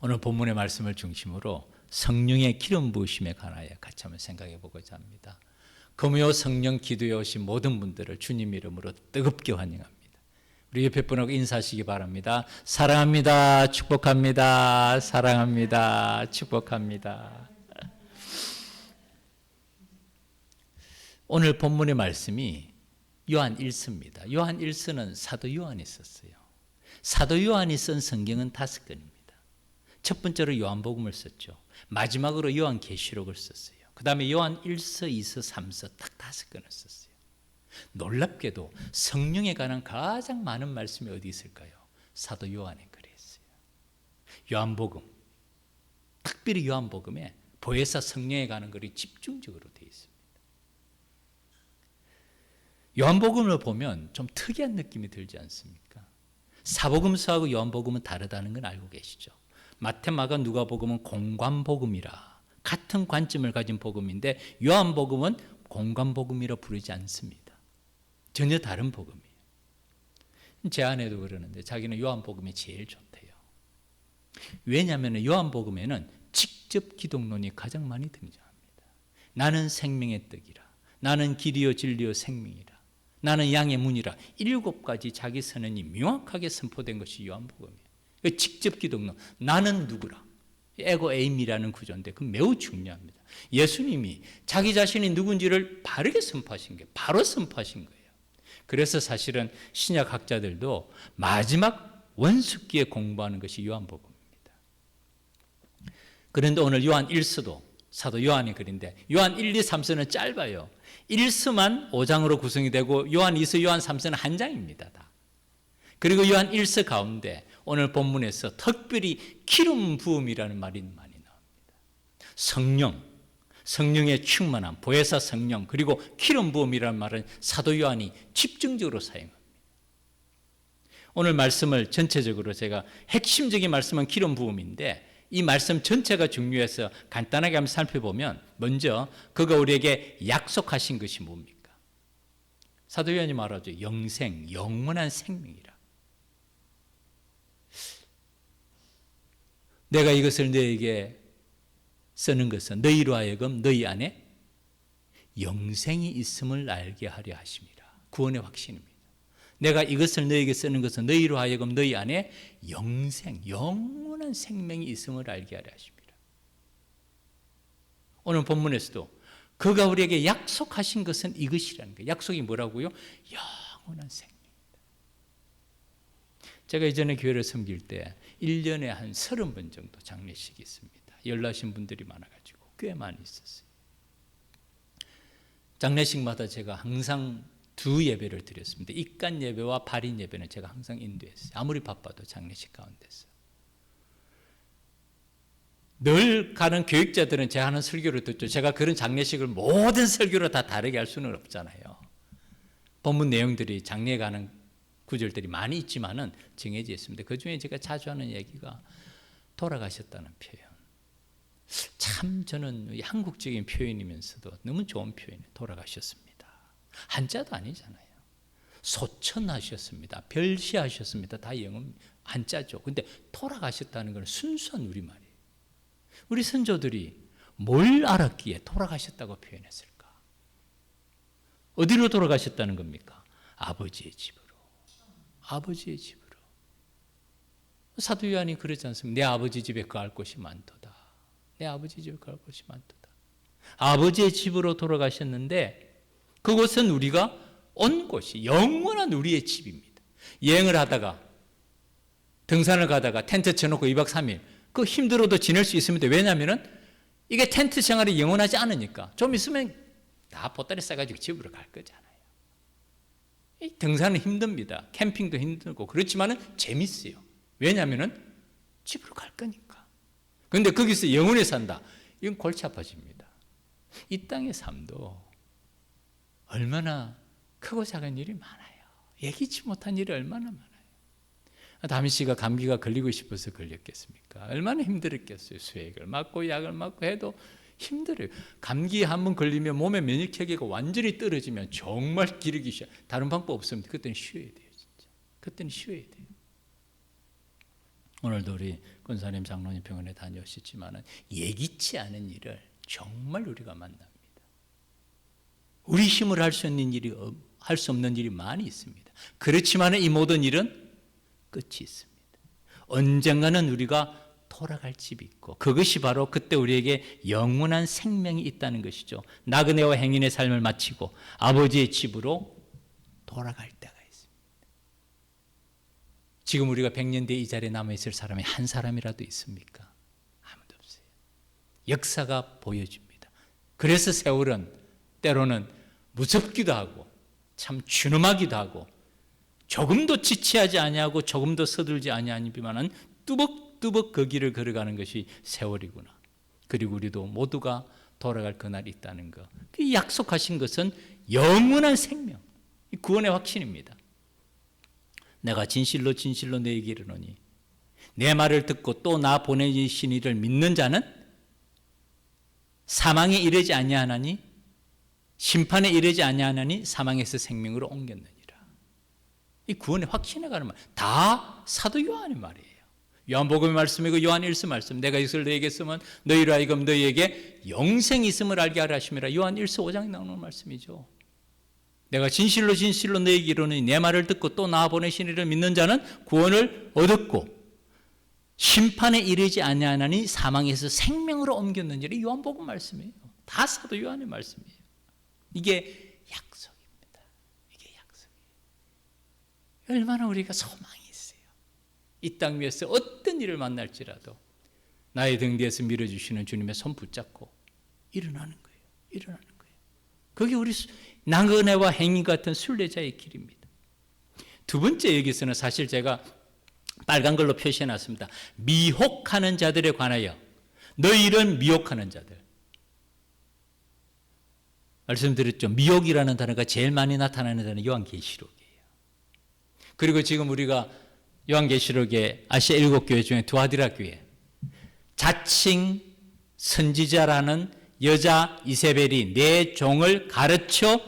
오늘 본문의 말씀을 중심으로 성령의 기름 부으심에 관하여 같이 한번 생각해 보고자 합니다. 금요 성령 기도에 오신 모든 분들을 주님 이름으로 뜨겁게 환영합니다. 우리 옆에 분하고 인사하시기 바랍니다. 사랑합니다. 축복합니다. 사랑합니다. 축복합니다. 오늘 본문의 말씀이 요한 1서입니다. 요한 1서는 사도 요한이 썼어요. 사도 요한이 쓴 성경은 5권입니다. 첫 번째로 요한복음을 썼죠. 마지막으로 요한계시록을 썼어요. 그 다음에 요한 1서, 2서, 3서 딱 5권을 썼어요. 놀랍게도 성령에 관한 가장 많은 말씀이 어디 있을까요? 사도 요한의 글에 있어요. 요한복음, 특별히 요한복음에 보혜사 성령에 관한 글이 집중적으로 되어 있습니다. 요한복음을 보면 좀 특이한 느낌이 들지 않습니까? 사복음서하고 요한복음은 다르다는 건 알고 계시죠? 마태, 마가, 누가복음은 공관복음이라 같은 관점을 가진 복음인데 요한복음은 공관복음이라 부르지 않습니다. 전혀 다른 복음이에요. 제 아내도 그러는데 자기는 요한복음이 제일 좋대요. 왜냐하면 요한복음에는 직접 기독론이 가장 많이 등장합니다. 나는 생명의 떡이라, 나는 길이요 진리요 생명이라, 나는 양의 문이라, 7가지 자기 선언이 명확하게 선포된 것이 요한복음이에요. 직접 기독론, 나는 누구라, 에고 에임이라는 구조인데 그 매우 중요합니다. 예수님이 자기 자신이 누군지를 바르게 선포하신 거예요. 바로 선포하신 거예요. 그래서 사실은 신약학자들도 마지막 원숙기에 공부하는 것이 요한복음입니다. 그런데 오늘 요한 1서도 사도 요한의 글인데 요한 1, 2, 3서는 짧아요. 1서만 5장으로 구성이 되고 요한 2서, 요한 3서는 한 장입니다. 다. 그리고 요한 1서 가운데 오늘 본문에서 특별히 기름 부음이라는 말이 많이 나옵니다. 성령의 충만함, 보혜사 성령, 그리고 기름 부음이라는 말은 사도 요한이 집중적으로 사용합니다. 오늘 말씀을 전체적으로 제가 핵심적인 말씀은 기름 부음인데 이 말씀 전체가 중요해서 간단하게 한번 살펴보면 먼저 그가 우리에게 약속하신 것이 뭡니까? 사도 요한이 말하죠. 영생, 영원한 생명이라. 내가 이것을 너에게 쓰는 것은 너희로 하여금 너희 안에 영생이 있음을 알게 하려 하심이라. 구원의 확신입니다. 내가 이것을 너에게 쓰는 것은 너희로 하여금 너희 안에 영생, 영원한 생명이 있음을 알게 하려 하십니다. 오늘 본문에서도 그가 우리에게 약속하신 것은 이것이라는 거예요. 약속이 뭐라고요? 영원한 생명이다. 제가 이전에 교회를 섬길 때 1년에 한 30번 정도 장례식이 있습니다. 연락하신 분들이 많아가지고 꽤 많이 있었어요. 장례식마다 제가 항상 2 예배를 드렸습니다. 입간 예배와 발인 예배는 제가 항상 인도했어요. 아무리 바빠도 장례식 가운데서. 늘 가는 교육자들은 제가 하는 설교를 듣죠. 제가 그런 장례식을 모든 설교로 다 다르게 할 수는 없잖아요. 본문 내용들이 장례에 가는 구절들이 많이 있지만은 정해져 있습니다. 그 중에 제가 자주 하는 얘기가 돌아가셨다는 표현. 참 저는 한국적인 표현이면서도 너무 좋은 표현이에요. 돌아가셨습니다. 한자도 아니잖아요. 소천하셨습니다. 별시하셨습니다. 다 영어 한자죠. 근데 돌아가셨다는 건 순수한 우리말이에요. 우리 선조들이 뭘 알았기에 돌아가셨다고 표현했을까? 어디로 돌아가셨다는 겁니까? 아버지의 집으로. 아버지의 집으로. 사도 요한이 그러지 않습니까? 내 아버지 집에 거할 곳이 많도다. 내 아버지 집에 거할 곳이 많도다. 아버지의 집으로 돌아가셨는데 그곳은 우리가 온 곳이 영원한 우리의 집입니다. 여행을 하다가 등산을 가다가 텐트 쳐놓고 2박 3일 그 힘들어도 지낼 수 있습니다. 왜냐하면 이게 텐트 생활이 영원하지 않으니까 좀 있으면 다 보따리 싸가지고 집으로 갈 거잖아요. 등산은 힘듭니다. 캠핑도 힘들고 그렇지만은 재밌어요. 왜냐하면 집으로 갈 거니까. 그런데 거기서 영원히 산다. 이건 골치 아파집니다. 이 땅의 삶도 얼마나 크고 작은 일이 많아요. 얘기치 못한 일이 얼마나 많아요. 다미 씨가 감기가 걸리고 싶어서 걸렸겠습니까? 얼마나 힘들었겠어요. 수액을 맞고 약을 맞고 해도 힘들어요. 감기 한번 걸리면 몸의免疫체계가 완전히 떨어지면 정말 기르기 시작. 다른 방법 없습니다. 그때는 쉬어야 돼요. 진짜. 그때는 쉬어야 돼요. 오늘도 우리 권사님 장로님 병원에 다녀오셨지만 예기치 않은 일을 정말 우리가 만납니다. 우리 힘을 할 수 있는 일이 할 수 없는 일이 많이 있습니다. 그렇지만 이 모든 일은 끝이 있습니다. 언젠가는 우리가 돌아갈 집이 있고 그것이 바로 그때 우리에게 영원한 생명이 있다는 것이죠. 나그네와 행인의 삶을 마치고 아버지의 집으로 돌아갈 때가 있습니다. 지금 우리가 100년 뒤에 이 자리에 남아있을 사람이 한 사람이라도 있습니까? 아무도 없어요. 역사가 보여줍니다. 그래서 세월은 때로는 무섭기도 하고 참 준엄하기도 하고 조금도 지체하지 아니하고 조금도 서둘지 아니하니만은 뚜벅뚜벅 그 길을 걸어가는 것이 세월이구나. 그리고 우리도 모두가 돌아갈 그날이 있다는 것. 그 약속하신 것은 영원한 생명, 구원의 확신입니다. 내가 진실로 진실로 너에게 이르노니 내 말을 듣고 또 나 보내신 이를 믿는 자는 사망에 이르지 아니하나니 심판에 이르지 아니하나니 사망에서 생명으로 옮겼느니라. 이 구원의 확신에 관한 말, 다 사도 요한의 말이에요. 요한복음의 말씀이고 요한 1서 말씀, 내가 이것을 너에게 쓰면 너희로 하여금 너희에게 영생이 있음을 알게 하라 하심이라. 요한 1서 5장에 나오는 말씀이죠. 내가 진실로 진실로 너에게 이르노니 내 말을 듣고 또 나 보내신 이를 믿는 자는 구원을 얻었고 심판에 이르지 아니하나니 사망에서 생명으로 옮겼느니라. 요한복음 말씀이에요. 다 사도 요한의 말씀이에요. 이게 약속입니다. 이게 약속이에요. 얼마나 우리가 소망이 있어요. 이 땅 위에서 어떤 일을 만날지라도 나의 등 뒤에서 밀어주시는 주님의 손 붙잡고 일어나는 거예요. 일어나는 거예요. 그게 우리 나그네와 행인 같은 순례자의 길입니다. 두 번째 여기서는 사실 제가 빨간 걸로 표시해놨습니다. 미혹하는 자들에 관하여 너희는 미혹하는 자들. 말씀드렸죠. 미혹이라는 단어가 제일 많이 나타나는 단어는 요한계시록이에요. 그리고 지금 우리가 요한계시록의 아시아 7교회 중에 두아디라 교회 자칭 선지자라는 여자 이세벨이 내 종을 가르쳐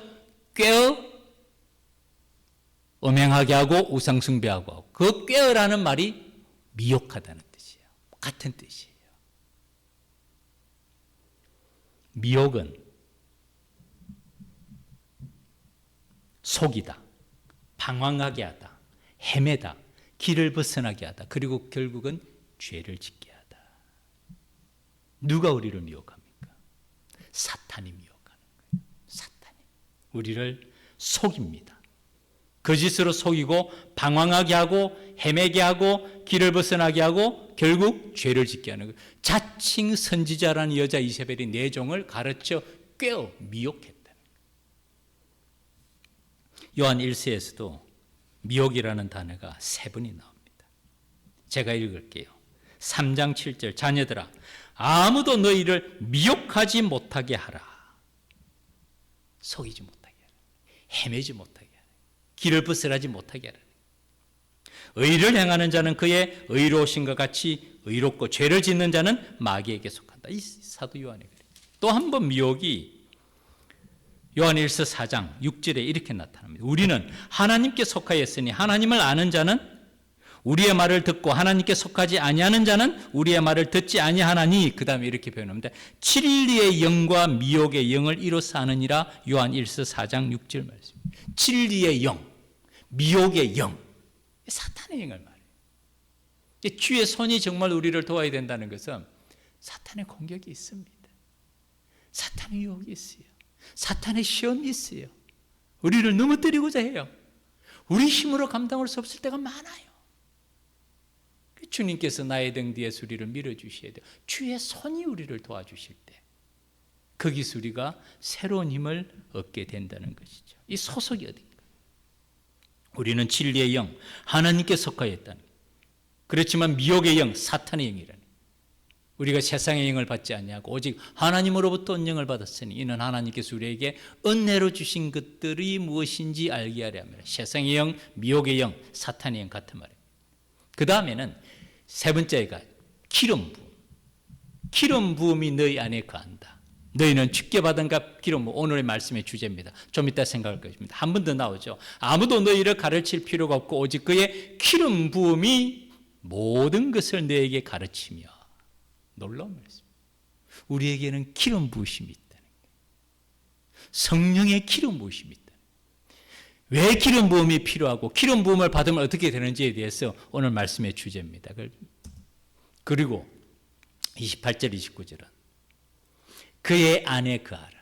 꿰어 음행하게 하고 우상숭배하고 하고 그 꿰어라는 말이 미혹하다는 뜻이에요. 같은 뜻이에요. 미혹은 속이다, 방황하게 하다, 헤매다, 길을 벗어나게 하다, 그리고 결국은 죄를 짓게 하다. 누가 우리를 미혹합니까? 사탄이 미혹하는 거예요. 사탄이 우리를 속입니다. 거짓으로 속이고 방황하게 하고 헤매게 하고 길을 벗어나게 하고 결국 죄를 짓게 하는 거예요. 자칭 선지자라는 여자 이세벨이 내 종을 가르쳐 꿰어 미혹했다. 요한 1서에서도 미혹이라는 단어가 3번이 나옵니다. 제가 읽을게요. 3장 7절 자녀들아 아무도 너희를 미혹하지 못하게 하라. 속이지 못하게 하라. 헤매지 못하게 하라. 길을 벗어나지 못하게 하라. 의를 행하는 자는 그의 의로우신 것 같이 의롭고 죄를 짓는 자는 마귀에게 속한다. 이 사도 요한의 글. 또 한 번 미혹이 요한 1서 4장 6절에 이렇게 나타납니다. 우리는 하나님께 속하였으니 하나님을 아는 자는 우리의 말을 듣고 하나님께 속하지 아니하는 자는 우리의 말을 듣지 아니하나니. 그 다음에 이렇게 표현합니다. 진리의 영과 미혹의 영을 이로써 아느니라. 요한 1서 4장 6절 말씀. 진리의 영, 미혹의 영, 사탄의 영을 말해요. 주의 손이 정말 우리를 도와야 된다는 것은 사탄의 공격이 있습니다. 사탄의 유혹이 있어요. 사탄의 시험이 있어요. 우리를 넘어뜨리고자 해요. 우리 힘으로 감당할 수 없을 때가 많아요. 주님께서 나의 등 뒤에 우리를 밀어주셔야 돼요. 주의 손이 우리를 도와주실 때 거기서 우리가 새로운 힘을 얻게 된다는 것이죠. 이 소속이 어딘가? 우리는 진리의 영, 하나님께 속하였다는 거예요. 그렇지만 미혹의 영, 사탄의 영이라는 거예요. 우리가 세상의 영을 받지 아니하고 오직 하나님으로부터 은영을 받았으니 이는 하나님께서 우리에게 은혜로 주신 것들이 무엇인지 알게 하려 합니다. 세상의 영, 미혹의 영, 사탄의 영 같은 말입니다. 그 다음에는 세 번째가 기름 부음. 기름 부음이 너희 안에 거한다. 너희는 주께 받은 값 기름 부음. 오늘의 말씀의 주제입니다. 좀 이따 생각할 것입니다. 한 번 더 나오죠. 아무도 너희를 가르칠 필요가 없고 오직 그의 기름 부음이 모든 것을 너에게 가르치며. 놀라운 말씀. 우리에게는 기름 부으심이 있다는 거예요. 성령의 기름 부으심이 있다는 거예요. 왜 기름 부음이 필요하고 기름 부음을 받으면 어떻게 되는지에 대해서 오늘 말씀의 주제입니다. 그리고 28절 29절은 그의 안에 거하라.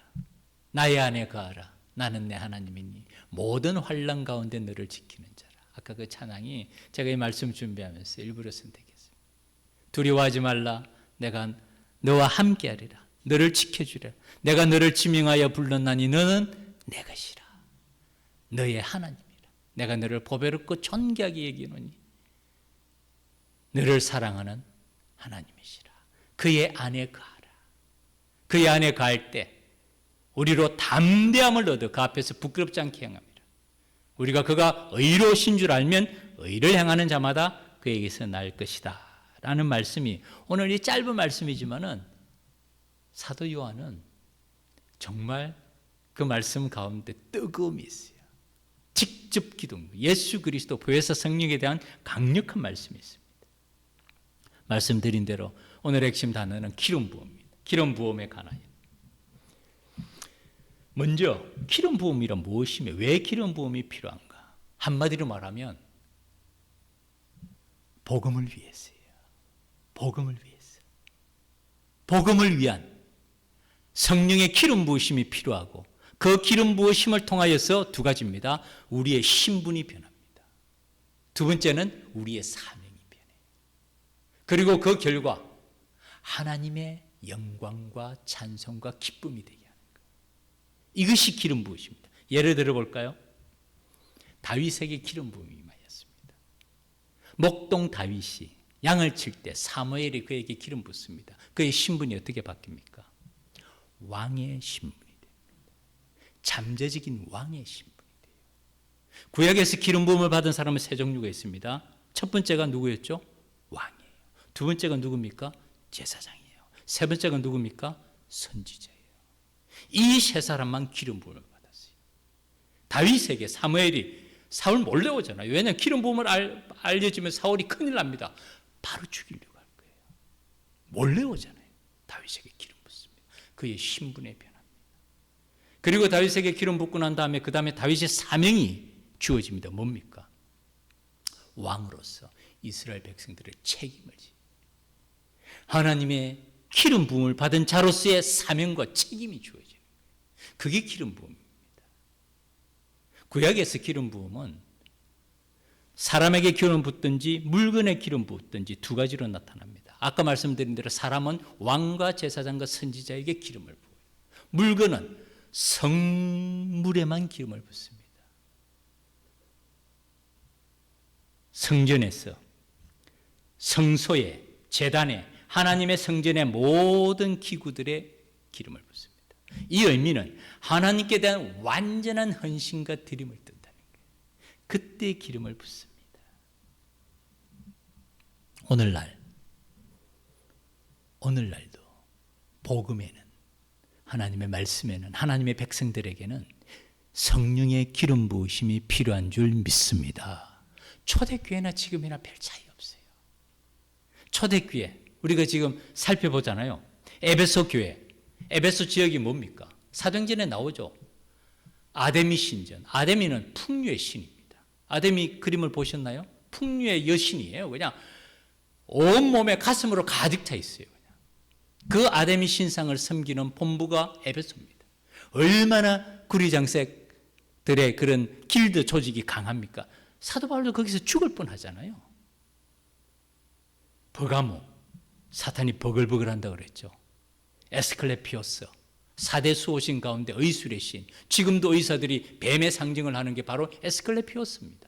나의 안에 거하라. 나는 내 하나님이니 모든 환난 가운데 너를 지키는 자라. 아까 그 찬양이 제가 이 말씀 준비하면서 일부러 선택했어요. 두려워하지 말라. 내가 너와 함께하리라. 너를 지켜주리라. 내가 너를 지명하여 불렀나니 너는 내 것이라. 너의 하나님이라. 내가 너를 보배롭고 존귀하게 여기노니 너를 사랑하는 하나님이시라. 그의 안에 거하라. 그의 안에 거할 때 우리로 담대함을 얻어 그 앞에서 부끄럽지 않게 행함이라. 우리가 그가 의로우신 줄 알면 의를 행하는 자마다 그에게서 날 것이다 라는 말씀이 오늘 이 짧은 말씀이지만은 사도 요한은 정말 그 말씀 가운데 뜨거움이 있어요. 직접 기둥, 예수 그리스도 보혜사 성령에 대한 강력한 말씀이 있습니다. 말씀드린 대로 오늘 핵심 단어는 기름 부음입니다. 기름 부음에 관하여. 먼저 기름 부음이란 무엇이며 왜 기름 부음이 필요한가? 한마디로 말하면 복음을 위해서예요. 복음을 위해서. 복음을 위한 성령의 기름 부으심이 필요하고 그 기름 부으심을 통하여서 두 가지입니다. 우리의 신분이 변합니다. 두 번째는 우리의 사명이 변해요. 그리고 그 결과 하나님의 영광과 찬송과 기쁨이 되게 하는 거예요. 이것이 기름 부으심입니다. 예를 들어 볼까요? 다윗에게 기름 부음이 임하였습니다. 목동 다윗이 양을 칠 때 사무엘이 그에게 기름 붓습니다. 그의 신분이 어떻게 바뀝니까? 왕의 신분이 됩니다. 잠재적인 왕의 신분이 돼요. 구약에서 기름 부음을 받은 사람은 세 종류가 있습니다. 첫 번째가 누구였죠? 왕이에요. 두 번째가 누굽니까? 제사장이에요. 세 번째가 누굽니까? 선지자예요. 이 세 사람만 기름 부음을 받았어요. 다윗에게 사무엘이 사울 몰래 오잖아요. 왜냐하면 기름 부음을 알려주면 사울이 큰일 납니다. 바로 죽이려고 할 거예요. 몰래 오잖아요. 다윗에게 기름 붓습니다. 그의 신분에 변합니다. 그리고 다윗에게 기름 붓고 난 다음에 그 다음에 다윗의 사명이 주어집니다. 뭡니까? 왕으로서 이스라엘 백성들의 책임을 지. 하나님의 기름 부음을 받은 자로서의 사명과 책임이 주어져요. 그게 기름 부음입니다. 구약에서 기름 부음은 사람에게 기름 붓든지 물건에 기름 붓든지 두 가지로 나타납니다. 아까 말씀드린 대로 사람은 왕과 제사장과 선지자에게 기름을 부어요. 물건은 성물에만 기름을 붓습니다. 성전에서, 성소에, 제단에, 하나님의 성전의 모든 기구들에 기름을 붓습니다. 이 의미는 하나님께 대한 완전한 헌신과 드림을 뜻하는 거예요. 그때 기름을 붓습니다. 오늘날도 복음에는, 하나님의 말씀에는, 하나님의 백성들에게는 성령의 기름 부으심이 필요한 줄 믿습니다. 초대교회나 지금이나 별 차이 없어요. 초대교회 우리가 지금 살펴보잖아요. 에베소 교회, 에베소 지역이 뭡니까? 사도행전에 나오죠. 아데미 신전. 아데미는 풍류의 신입니다. 아데미 그림을 보셨나요? 풍류의 여신이에요. 그냥 온몸에 가슴으로 가득 차 있어요. 그냥. 그 아데미 신상을 섬기는 본부가 에베소입니다. 얼마나 구리장색들의 그런 길드 조직이 강합니까? 사도 바울도 거기서 죽을 뻔하잖아요. 버가모, 사탄이 버글버글한다고 그랬죠. 에스클레피오스, 4대 수호신 가운데 의술의 신. 지금도 의사들이 뱀의 상징을 하는 게 바로 에스클레피오스입니다.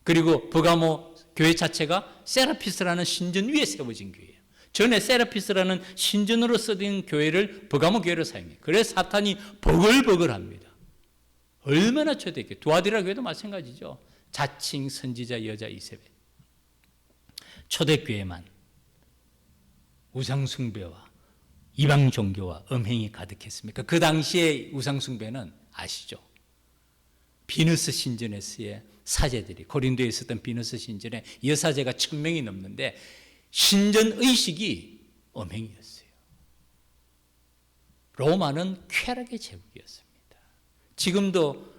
그리고 버가모 교회 자체가 세라피스라는 신전 위에 세워진 교회예요. 전에 세라피스라는 신전으로 쓰던 교회를 버가모 교회로 사용해요. 그래서 사탄이 버글버글합니다. 얼마나 초대교회, 두아디라 교회도 마찬가지죠. 자칭 선지자 여자 이세벨. 초대교회만 우상숭배와 이방 종교와 음행이 가득했습니까? 그 당시의 우상숭배는 아시죠? 비너스 신전에서의 사제들이 고린도에 있었던 비너스 신전에 여사제가 1000명이 넘는데 신전 의식이 엄행이었어요. 로마는 쾌락의 제국이었습니다. 지금도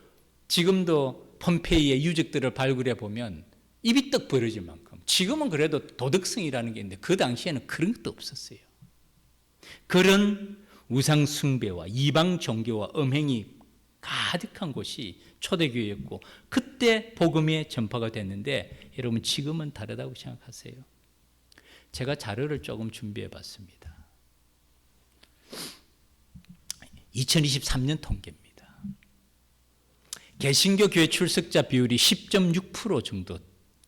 폼페이의 유적들을 발굴해 보면 입이 떡 벌어질 만큼, 지금은 그래도 도덕성이라는 게 있는데 그 당시에는 그런 것도 없었어요. 그런 우상 숭배와 이방 종교와 음행이 가득한 곳이 초대교회였고, 그때 복음의 전파가 됐는데 여러분 지금은 다르다고 생각하세요? 제가 자료를 조금 준비해 봤습니다. 2023년 통계입니다. 개신교 교회 출석자 비율이 10.6% 정도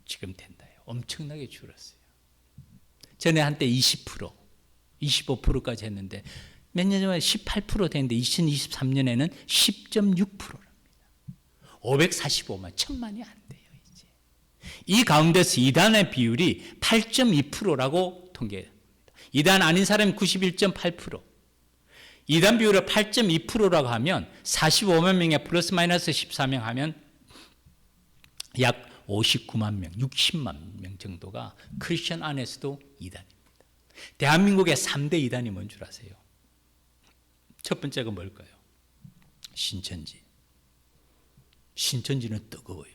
지금 된다요. 엄청나게 줄었어요. 전에 한때 20%, 25%까지 했는데 몇 년 전에 18% 됐는데 2023년에는 10.6%랍니다. 545만, 1000만이 안 돼요. 이제 이 가운데서 이단의 비율이 8.2%라고 통계합니다. 이단 아닌 사람이 91.8%. 이단 비율을 8.2%라고 하면 45만 명에 플러스 마이너스 14명 하면 약 59만 명, 60만 명 정도가 크리스천 안에서도 이단입니다. 대한민국의 3대 이단이 뭔 줄 아세요? 첫 번째가 뭘까요? 신천지. 신천지는 뜨거워요.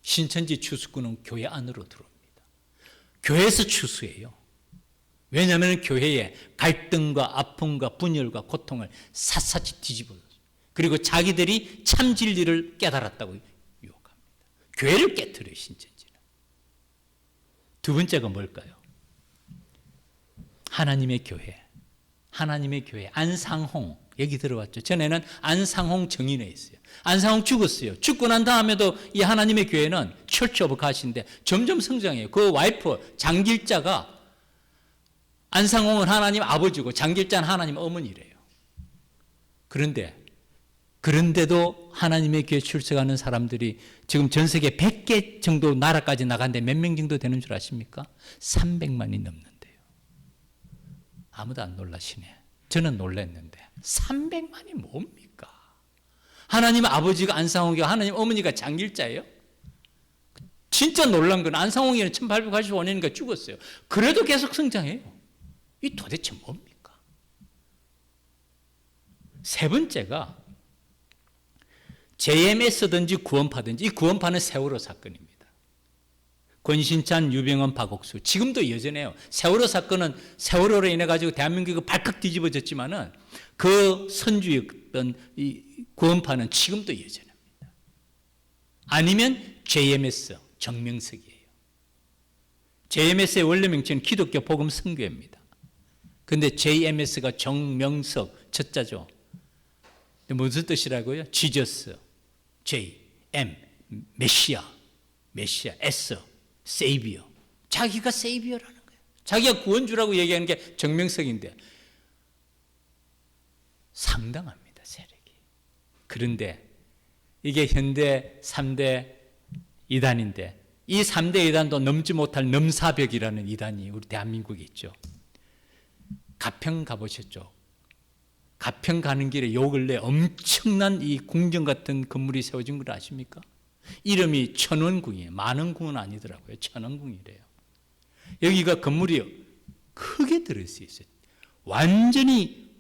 신천지 추수꾼은 교회 안으로 들어옵니다. 교회에서 추수해요. 왜냐하면 교회에 갈등과 아픔과 분열과 고통을 샅샅이 뒤집어줬어요. 그리고 자기들이 참 진리를 깨달았다고 유혹합니다. 교회를 깨트려요, 신천지는. 두 번째가 뭘까요? 하나님의 교회. 하나님의 교회. 안상홍 얘기 들어봤죠? 전에는 안상홍 정인회 있어요. 안상홍 죽었어요. 죽고 난 다음에도 이 하나님의 교회는 철치 오브 갓인데 점점 성장해요. 그 와이프 장길자가, 안상홍은 하나님 아버지고 장길자는 하나님 어머니래요. 그런데도 하나님의 교회 출석하는 사람들이 지금 전 세계 100개 정도 나라까지 나갔는데 몇 명 정도 되는 줄 아십니까? 300만이 넘는데요. 아무도 안 놀라시네. 저는 놀랐는데 300만이 뭡니까? 하나님 아버지가 안상홍이고 하나님 어머니가 장길자예요? 진짜 놀란 건 안상홍이는 1885년인가 죽었어요. 그래도 계속 성장해요. 이 도대체 뭡니까? 세 번째가 JMS든지 구원파든지, 이 구원파는 세월호 사건입니다. 권신찬, 유병헌, 박옥수, 지금도 여전해요. 세월호 사건은 세월호로 인해 가지고 대한민국이 발칵 뒤집어졌지만은 그 선주였던 이 구원파는 지금도 여전합니다. 아니면 JMS, 정명석이에요. JMS의 원래 명칭은 기독교 복음 선교회입니다. 그런데 JMS가 정명석, 첫자죠. 무슨 뜻이라고요? 지저스, J, M, 메시아, S, 세이비어. 자기가 세이비어라는 거예요. 자기가 구원주라고 얘기하는 게 정명석인데 상당합니다, 세력이. 그런데 이게 현대 3대 이단인데 이 3대 이단도 넘지 못할 넘사벽이라는 이단이 우리 대한민국에 있죠. 가평 가보셨죠? 가평 가는 길에 요 근래 엄청난 이 궁전 같은 건물이 세워진 걸 아십니까? 이름이 천원궁이에요. 만원궁은 아니더라고요. 천원궁이래요. 여기가 건물이 크게 들어서 있어요. 완전히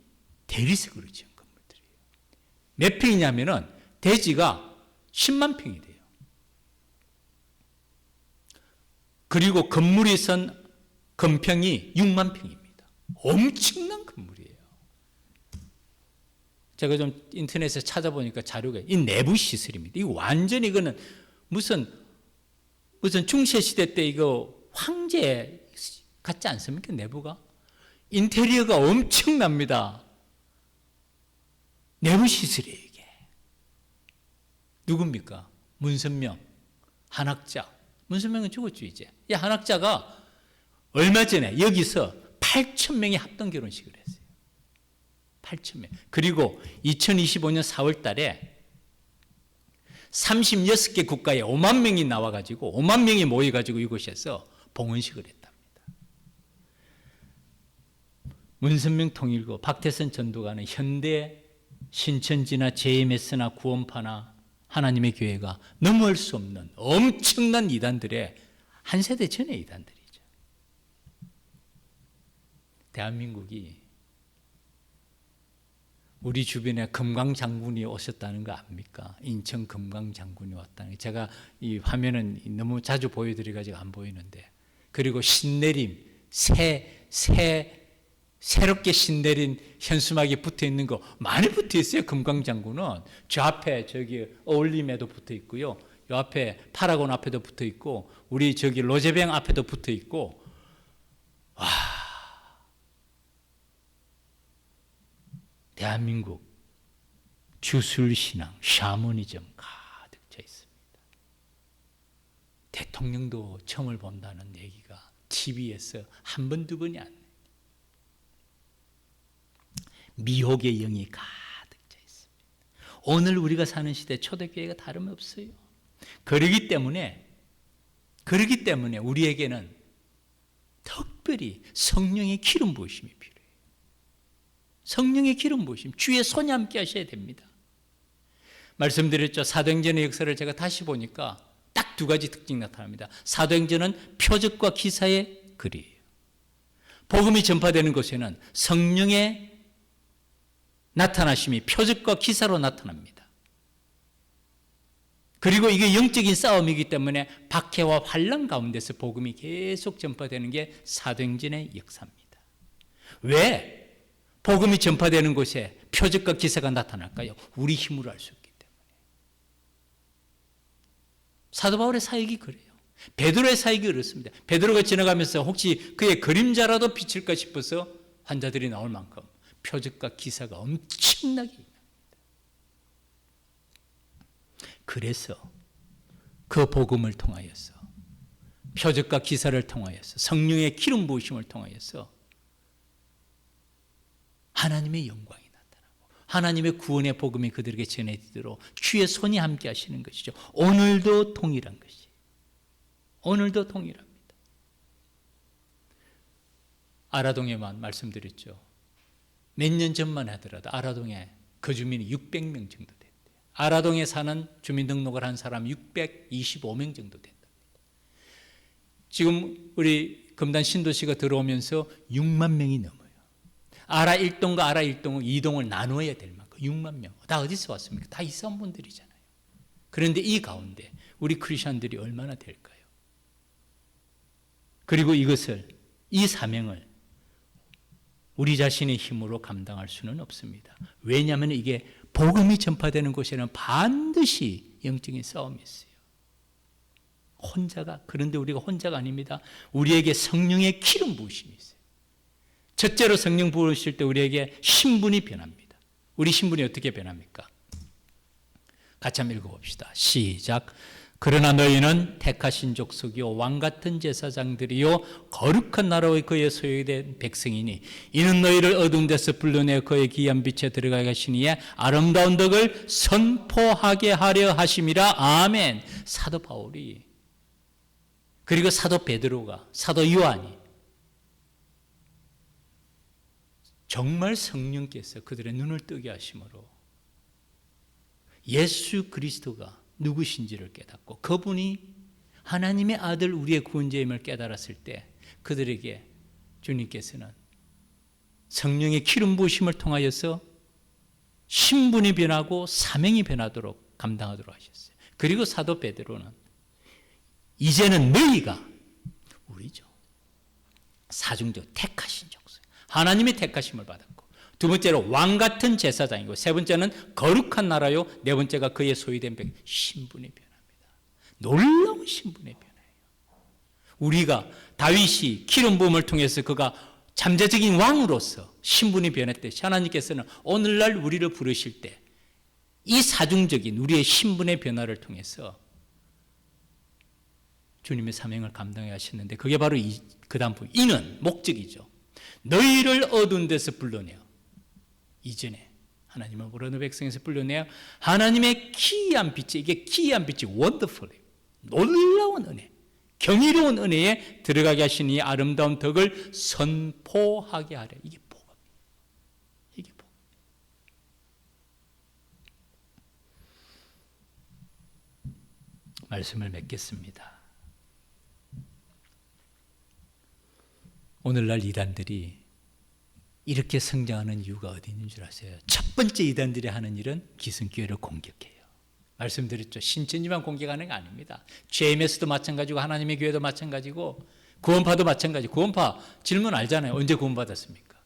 대리석으로 지은 건물들이에요. 몇 평이냐면은 대지가 10만 평이 돼요. 그리고 건물이 선 건평이 6만 평입니다. 엄청난 건물이에요. 제가 좀 인터넷에 찾아보니까 자료가 이 내부 시설입니다. 이 완전히 이거는 무슨 중세 시대 때 이거 황제 같지 않습니까? 내부가 인테리어가 엄청납니다. 내부 시설이에요 이게. 누굽니까? 문선명, 한학자. 문선명은 죽었죠 이제. 이 한학자가 얼마 전에 여기서 8,000명의 합동 결혼식을 했어요. 8,000명. 그리고 2025년 4월 달에 36개 국가에 5만 명이 나와가지고 5만 명이 모여가지고 이곳에서 봉헌식을 했답니다. 문선명 통일고 박태선 전도가는 현대 신천지나 JMS나 구원파나 하나님의 교회가 넘을 수 없는 엄청난 이단들의 한 세대 전의 이단들이죠. 대한민국이 우리 주변에 금강장군이 오셨다는 거 압니까? 인천 금강장군이 왔다는 거. 제가 이 화면은 너무 자주 보여드려가지고 안 보이는데, 그리고 신내림, 새롭게 신내린 현수막이 붙어 있는 거 많이 붙어 있어요. 금강장군은 저 앞에 저기 어울림에도 붙어 있고요, 요 앞에 파라곤 앞에도 붙어 있고, 우리 저기 로제뱅 앞에도 붙어 있고. 와, 대한민국 주술신앙, 샤머니즘 가득 차 있습니다. 대통령도 점을 본다는 얘기가 TV에서 한 번, 두 번이 아니에요. 미혹의 영이 가득 차 있습니다. 오늘 우리가 사는 시대 초대교회가 다름없어요. 그러기 때문에 우리에게는 특별히 성령의 기름 부으심이 필요해요. 성령의 기름 부으심, 주의 손이 함께 하셔야 됩니다. 말씀드렸죠. 사도행전의 역사를 제가 다시 보니까 딱 두 가지 특징이 나타납니다. 사도행전은 표적과 기사의 글이에요. 복음이 전파되는 곳에는 성령의 나타나심이 표적과 기사로 나타납니다. 그리고 이게 영적인 싸움이기 때문에 박해와 환난 가운데서 복음이 계속 전파되는 게 사도행전의 역사입니다. 왜 복음이 전파되는 곳에 표적과 기사가 나타날까요? 우리 힘으로 할 수 있기 때문에. 사도 바울의 사역이 그래요. 베드로의 사역이 그렇습니다. 베드로가 지나가면서 혹시 그의 그림자라도 비칠까 싶어서 환자들이 나올 만큼 표적과 기사가 엄청나게 있습니다. 그래서 그 복음을 통하여서, 표적과 기사를 통하여서, 성령의 기름 부으심을 통하여서 하나님의 영광이 나타나고 하나님의 구원의 복음이 그들에게 전해지도록 주의 손이 함께 하시는 것이죠. 오늘도 동일한 것이, 오늘도 동일합니다. 아라동에만 말씀드렸죠. 몇 년 전만 하더라도 아라동에 거주민이 600명 정도 됐대요. 아라동에 사는 주민등록을 한 사람 625명 정도 된답니다. 지금 우리 금단 신도시가 들어오면서 6만 명이 넘어요. 아라 1동과 아라 1동을 2동을 나누어야 될 만큼 6만 명. 다 어디서 왔습니까? 다 이사 온 분들이잖아요. 그런데 이 가운데 우리 크리스천들이 얼마나 될까요? 그리고 이 사명을 우리 자신의 힘으로 감당할 수는 없습니다. 왜냐하면 이게 복음이 전파되는 곳에는 반드시 영적인 싸움이 있어요. 그런데 우리가 혼자가 아닙니다. 우리에게 성령의 기름 부으심이 있어요. 첫째로 성령 부으실 때 우리에게 신분이 변합니다. 우리 신분이 어떻게 변합니까? 같이 한번 읽어봅시다. 시작. 그러나 너희는 택하신 족속이요 왕같은 제사장들이요 거룩한 나라의 그의 소유된 백성이니 이는 너희를 어두운 데서 불러내어 그의 귀한 빛에 들어가게 하시니에 아름다운 덕을 선포하게 하려 하심이라. 아멘. 사도 바울이, 그리고 사도 베드로가, 사도 요한이 정말 성령께서 그들의 눈을 뜨게 하심으로 예수 그리스도가 누구신지를 깨닫고 그분이 하나님의 아들 우리의 구원자임을 깨달았을 때 그들에게 주님께서는 성령의 기름 부으심을 통하여서 신분이 변하고 사명이 변하도록 감당하도록 하셨어요. 그리고 사도 베드로는 이제는 너희가, 우리죠, 사중적 택하신 족속, 하나님의 택하심을 받았고, 두 번째로 왕같은 제사장이고, 세 번째는 거룩한 나라요, 네 번째가 그의 소유된 백, 신분이 변합니다. 놀라운 신분의 변화예요. 우리가 다윗이 기름 부음을 통해서 그가 잠재적인 왕으로서 신분이 변했듯이 하나님께서는 오늘날 우리를 부르실 때 이 사중적인 우리의 신분의 변화를 통해서 주님의 사명을 감당해 하셨는데, 그게 바로 그 다음 부분, 이는 목적이죠. 너희를 어두운 데서 불러내어, 이전에 하나님을 모르는 백성에서 불러내어 하나님의 기이한 빛이, 이게 기이한 빛이 wonderful, 놀라운 은혜, 경이로운 은혜에 들어가게 하시니 아름다운 덕을 선포하게 하려. 이게 복음이에요. 이게 복음. 말씀을 맺겠습니다. 오늘날 이단들이 이렇게 성장하는 이유가 어디 있는 줄 아세요? 첫 번째 이단들이 하는 일은 기성교회를 공격해요. 말씀드렸죠. 신천지만 공격하는 게 아닙니다. JMS도 마찬가지고 하나님의 교회도 마찬가지고 구원파도 마찬가지. 구원파 질문 알잖아요. 언제 구원받았습니까?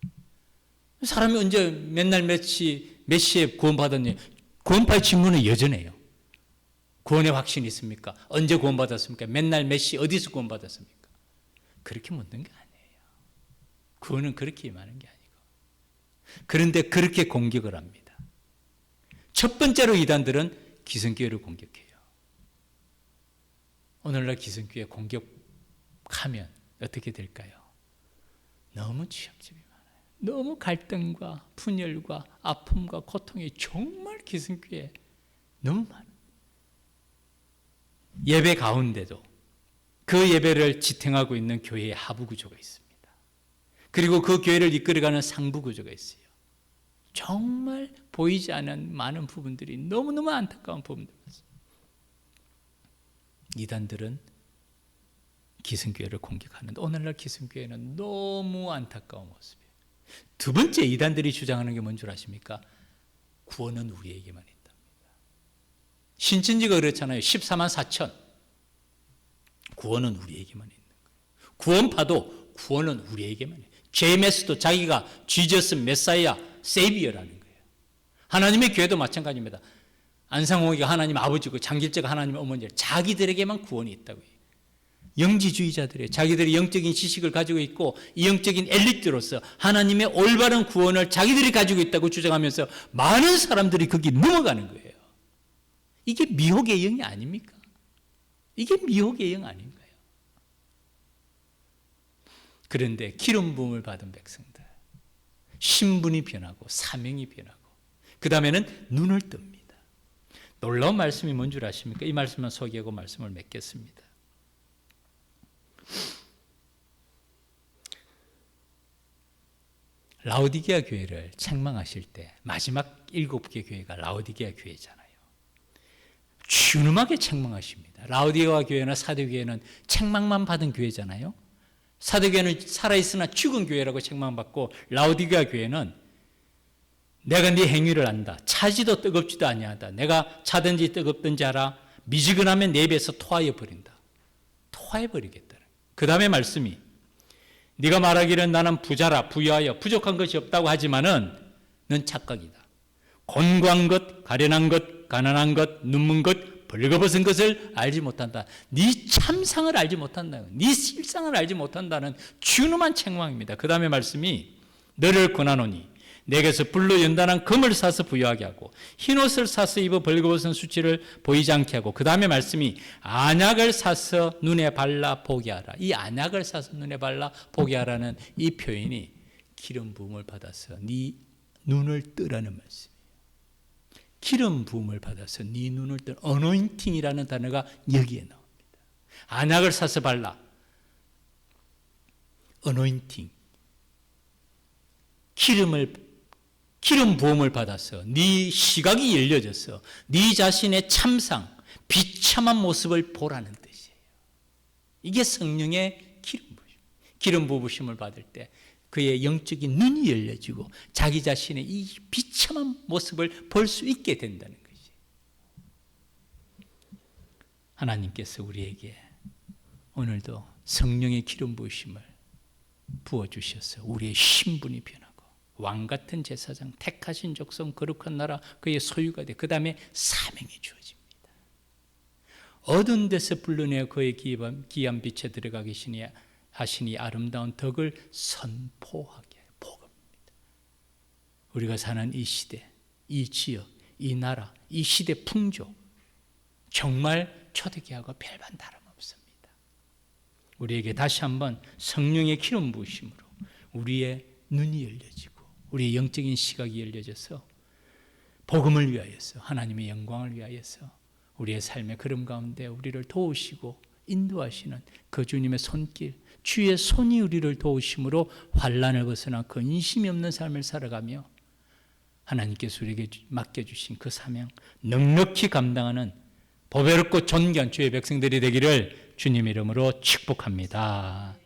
사람이 언제 맨날 몇 시에 구원받았냐? 구원파의 질문은 여전해요. 구원의 확신이 있습니까? 언제 구원받았습니까? 맨날 몇 시 어디서 구원받았습니까? 그렇게 묻는 게 아니에요. 구원은 그렇게 임하는 게 아니고. 그런데 그렇게 공격을 합니다. 첫 번째로 이단들은 기성교회를 공격해요. 오늘날 기성교회 공격하면 어떻게 될까요? 너무 취약점이 많아요. 너무 갈등과 분열과 아픔과 고통이 정말 기성교회에 너무 많아요. 예배 가운데도 그 예배를 지탱하고 있는 교회의 하부 구조가 있습니다. 그리고 그 교회를 이끌어가는 상부 구조가 있어요. 정말 보이지 않는 많은 부분들이 너무너무 안타까운 부분들 같습니다. 이단들은 기성교회를 공격하는데 오늘날 기성교회는 너무 안타까운 모습이에요. 두 번째 이단들이 주장하는 게 뭔 줄 아십니까? 구원은 우리에게만 있답니다. 신천지가 그렇잖아요. 14만 4천. 구원은 우리에게만 있는 거예요. 구원파도 구원은 우리에게만 있는 거예요. JMS도 자기가 지저스 메사이아 세이비어라는 거예요. 하나님의 교회도 마찬가지입니다. 안상홍이가 하나님 아버지고 장길재가 하나님의 어머니예요. 자기들에게만 구원이 있다고 해요. 영지주의자들이에요. 자기들이 영적인 지식을 가지고 있고 이 영적인 엘리트로서 하나님의 올바른 구원을 자기들이 가지고 있다고 주장하면서 많은 사람들이 거기 넘어가는 거예요. 이게 미혹의 영이 아닙니까? 이게 미혹의 영 아닌가요? 그런데 기름 부음을 받은 백성들, 신분이 변하고 사명이 변하고 그 다음에는 눈을 뜹니다. 놀라운 말씀이 뭔 줄 아십니까? 이 말씀만 소개하고 말씀을 맺겠습니다. 라오디게아 교회를 책망하실 때 마지막 7개 교회가 라오디게아 교회잖아요. 준엄하게 책망하십니다. 라오디게아 교회나 사도교회는 책망만 받은 교회잖아요. 사도교회는 살아있으나 죽은 교회라고 책망받고 라오디게아 교회는 내가 네 행위를 안다. 차지도 뜨겁지도 아니하다. 내가 차든지 뜨겁든지 알아. 미지근하면 내 입에서 토하여 버린다. 토하여 버리겠다. 그 다음에 말씀이 네가 말하기를 나는 부자라 부유하여 부족한 것이 없다고 하지만은 넌 착각이다. 곤고한 것, 가련한 것, 가난한 것, 눈먼 것, 벌거벗은 것을 알지 못한다. 네 참상을 알지 못한다. 네 실상을 알지 못한다는 준엄한 책망입니다. 그 다음에 말씀이 너를 권하노니 내게서 불로 연단한 금을 사서 부유하게 하고 흰옷을 사서 입어 벌거벗은 수치를 보이지 않게 하고 그 다음에 말씀이 안약을 사서 눈에 발라 보게 하라. 이 안약을 사서 눈에 발라 보게 하라는 이 표현이 기름 부음을 받아서 네 눈을 뜨라는 말씀이에요. 기름 부음을 받아서 네 눈을 뜨는 어노인팅이라는 단어가 여기에 나옵니다. 안약을 사서 발라. 어노인팅. 기름 부음을 받아서 네 시각이 열려져서 네 자신의 참상, 비참한 모습을 보라는 뜻이에요. 이게 성령의 기름 부으심. 기름 부으심을 받을 때 그의 영적인 눈이 열려지고 자기 자신의 이 비참한 모습을 볼 수 있게 된다는 것이에요. 하나님께서 우리에게 오늘도 성령의 기름 부으심을 부어주셔서 우리의 신분이 변하고 왕같은 제사장, 택하신 족속, 거룩한 나라, 그의 소유가 돼. 그 다음에 사명이 주어집니다. 어두운 데서 불러내어 그의 기이한 빛에 들어가 계시니 하시니 아름다운 덕을 선포하게 복음입니다. 우리가 사는 이 시대, 이 지역, 이 나라, 이 시대 풍조 정말 초대교회하고 별반 다름없습니다. 우리에게 다시 한번 성령의 기름 부으심으로 우리의 눈이 열려지고 우리의 영적인 시각이 열려져서 복음을 위하여서 하나님의 영광을 위하여서 우리의 삶의 걸음 가운데 우리를 도우시고 인도하시는 그 주님의 손길, 주의 손이 우리를 도우심으로 환난을 벗어나 근심이 없는 삶을 살아가며 하나님께서 우리에게 맡겨주신 그 사명 넉넉히 감당하는 보배롭고 존귀한 주의 백성들이 되기를 주님 이름으로 축복합니다.